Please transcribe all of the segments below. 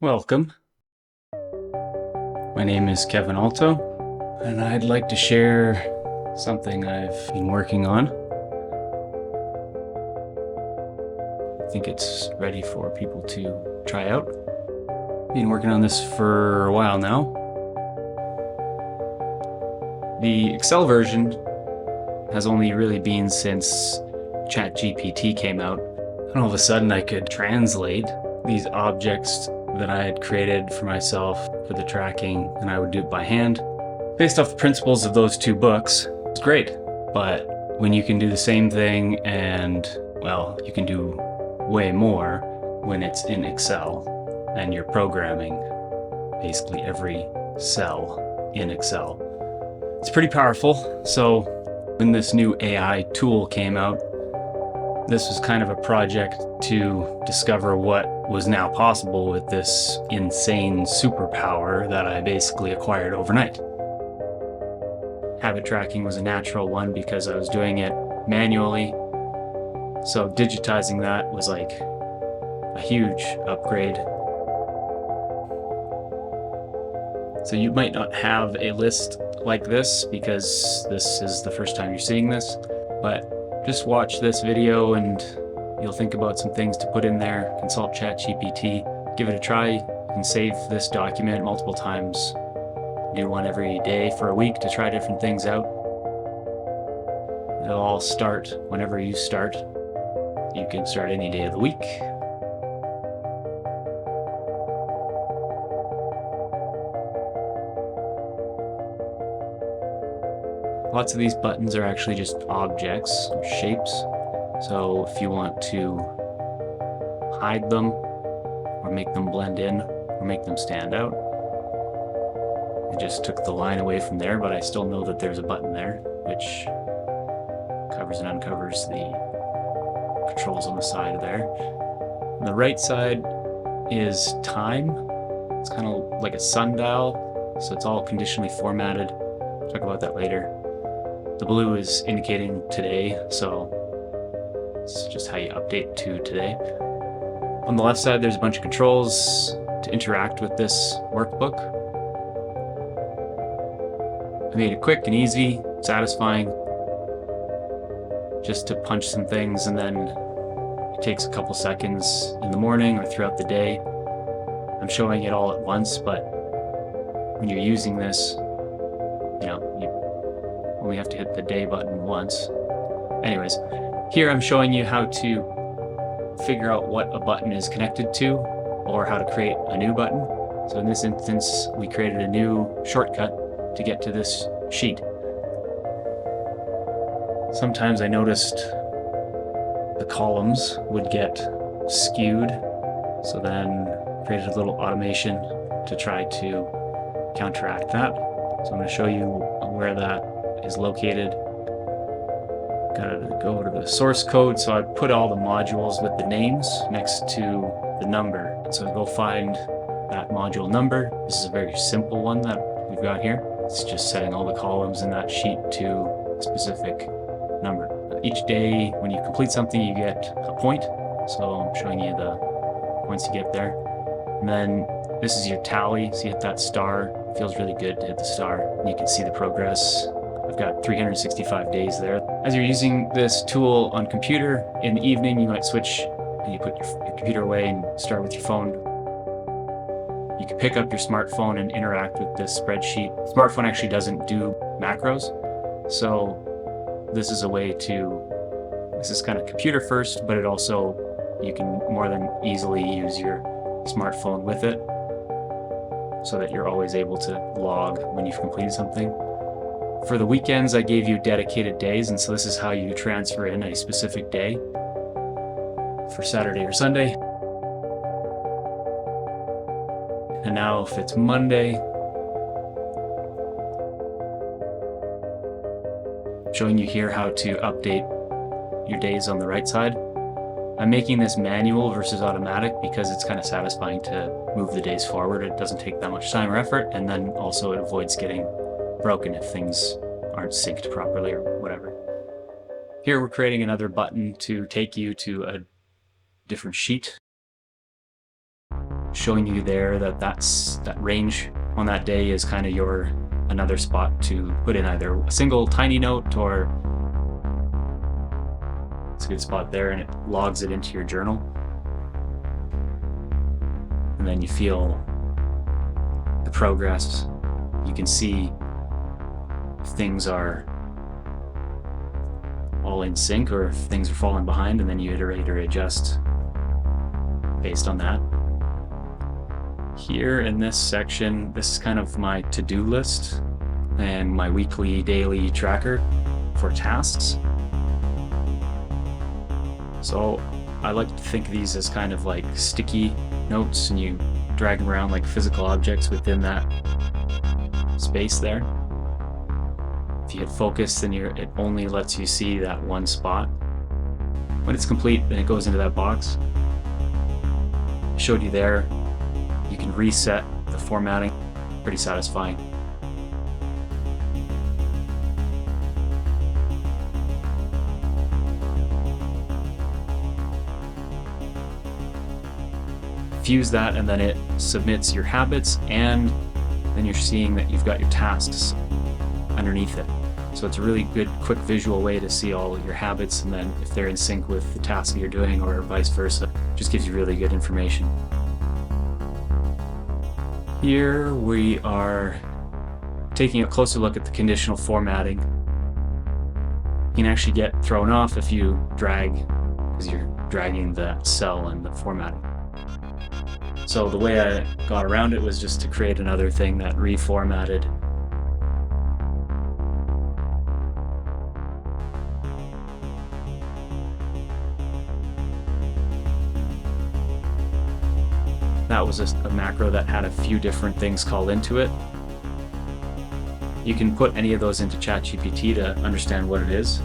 Welcome. My name is Kevin Alto, and I'd like to share something I've been working on. I think it's ready for people to try out. I've been working on this for a while now. The Excel version has only really been since Chat GPT came out, and all of a sudden I could translate these objects that I had created for myself for the tracking, and I would do it by hand. Based off the principles of those two books, it's great. But when you can do the same thing and, well, you can do way more when it's in Excel and you're programming basically every cell in Excel. It's pretty powerful. So when this new AI tool came out, this was kind of a project to discover what was now possible with this insane superpower that I basically acquired overnight. Habit tracking was a natural one because I was doing it manually. So digitizing that was like a huge upgrade. So you might not have a list like this because this is the first time you're seeing this, but just watch this video and you'll think about some things to put in there. Consult Chat GPT, give it a try. You can save this document multiple times. Do one every day for a week to try different things out. It'll all start whenever you start. You can start any day of the week. Lots of these buttons are actually just objects or shapes. So if you want to hide them or make them blend in or make them stand out, I just took the line away from there, but I still know that there's a button there which covers and uncovers the controls on the side of there. On the right side is time. It's kind of like a sundial, so it's all conditionally formatted. I'll talk about that later. The blue is indicating today, so it's just how you update to today. On the left side, there's a bunch of controls to interact with this workbook. I made it quick and easy, satisfying, just to punch some things, and then it takes a couple seconds in the morning or throughout the day. I'm showing it all at once, but when you're using this, you only have to hit the day button once. Anyways, here I'm showing you how to figure out what a button is connected to or how to create a new button. So in this instance, we created a new shortcut to get to this sheet. Sometimes I noticed the columns would get skewed, so then created a little automation to try to counteract that. So I'm going to show you where that is located. Gotta go to the source code, so I put all the modules with the names next to the number. So go find that module number. This is a very simple one that we've got here. It's just setting all the columns in that sheet to a specific number. Each day when you complete something, you get a point. So I'm showing you the points you get there. And then this is your tally, so you hit that star. It feels really good to hit the star. And you can see the progress. I've got 365 days there. As you're using this tool on computer, in the evening you might switch and you put your computer away and start with your phone. You can pick up your smartphone and interact with this spreadsheet. Smartphone actually doesn't do macros, so this is a way to, this is kind of computer first, but it also, you can more than easily use your smartphone with it so that you're always able to log when you've completed something. For the weekends, I gave you dedicated days, and so this is how you transfer in a specific day for Saturday or Sunday. And now if it's Monday, I'm showing you here how to update your days on the right side. I'm making this manual versus automatic because it's kind of satisfying to move the days forward. It doesn't take that much time or effort, and then also it avoids getting broken if things aren't synced properly or whatever. Here we're creating another button to take you to a different sheet. showing you there that that range on that day is kind of your another spot to put in either a single tiny note, or it's a good spot there, and it logs it into your journal. And then you feel the progress. You can see if things are all in sync or if things are falling behind, and then you iterate or adjust based on that. Here in this section, this is kind of my to-do list and my weekly, daily tracker for tasks. So I like to think of these as kind of like sticky notes, and you drag them around like physical objects within that space there. If you hit focus, then it only lets you see that one spot. When it's complete, then it goes into that box. I showed you there. You can reset the formatting. Pretty satisfying. Fuse that, and then it submits your habits, and then you're seeing that you've got your tasks underneath it. So it's a really good, quick visual way to see all your habits, and then if they're in sync with the task that you're doing, or vice versa. Just gives you really good information. Here we are taking a closer look at the conditional formatting. You can actually get thrown off if you drag, because you're dragging the cell and the formatting. So the way I got around it was just to create another thing that reformatted. That was a macro that had a few different things called into it. You can put any of those into Chat GPT to understand what it is.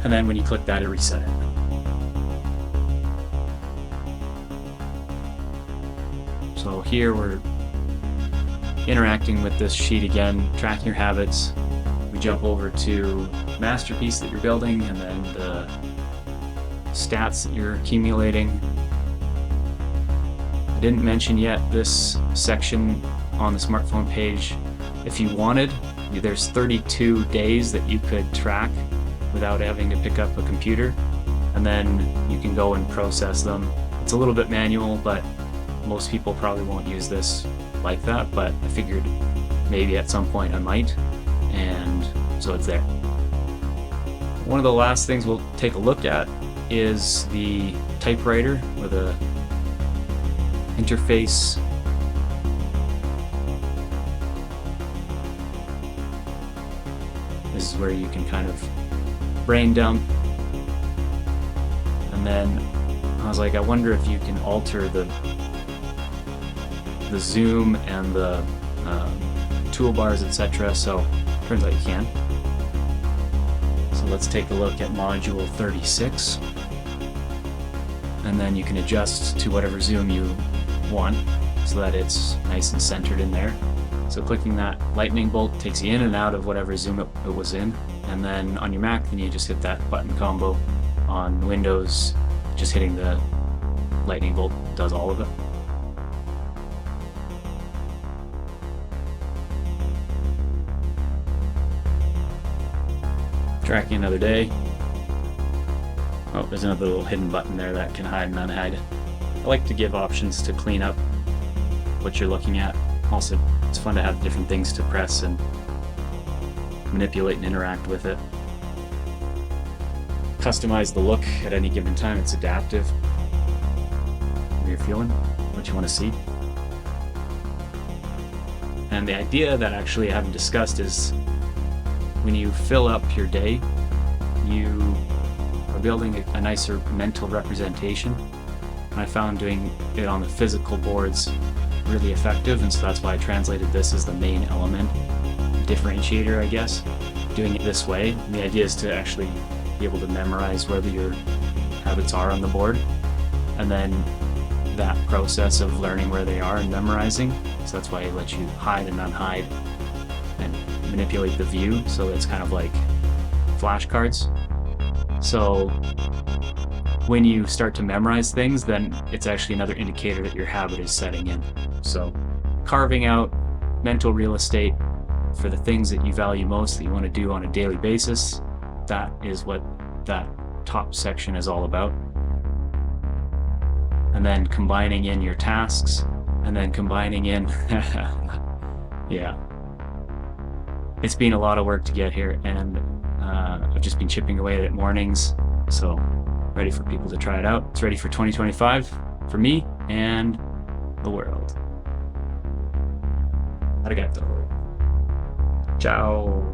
And then when you click that, it resets it. So here we're interacting with this sheet again, tracking your habits. We jump over to masterpiece that you're building, and then the stats that you're accumulating. I didn't mention yet this section on the smartphone page. If you wanted, there's 32 days that you could track without having to pick up a computer, and then you can go and process them. It's a little bit manual, but most people probably won't use this like that, but I figured maybe at some point I might, and so it's there. One of the last things we'll take a look at is the typewriter with a interface. This is where you can kind of brain dump, and then I was like, I wonder if you can alter the zoom and the toolbars, etc. So turns out you can. So let's take a look at module 36, and then you can adjust to whatever zoom you want so that it's nice and centered in there. So clicking that lightning bolt takes you in and out of whatever zoom it was in, and then on your Mac, then you just hit that button combo. On Windows, just hitting the lightning bolt does all of it. Tracking another day. Oh, there's another little hidden button there that can hide and unhide. I like to give options to clean up what you're looking at. Also, it's fun to have different things to press and manipulate and interact with it. Customize the look at any given time. It's adaptive. What you're feeling, what you want to see. And the idea that actually I haven't discussed is when you fill up your day, you are building a nicer mental representation. And I found doing it on the physical boards really effective, and so that's why I translated this as the main element, differentiator, I guess. Doing it this way, and the idea is to actually be able to memorize where your habits are on the board, and then that process of learning where they are and memorizing. So that's why it lets you hide and unhide and manipulate the view, so it's kind of like flashcards. So when you start to memorize things, then it's actually another indicator that your habit is setting in. So carving out mental real estate for the things that you value most, that you want to do on a daily basis, that is what that top section is all about. And then combining in your tasks, and then combining in, yeah. It's been a lot of work to get here, and I've just been chipping away at it mornings, so ready for people to try it out. It's ready for 2025 for me and the world. Arigato. Ciao.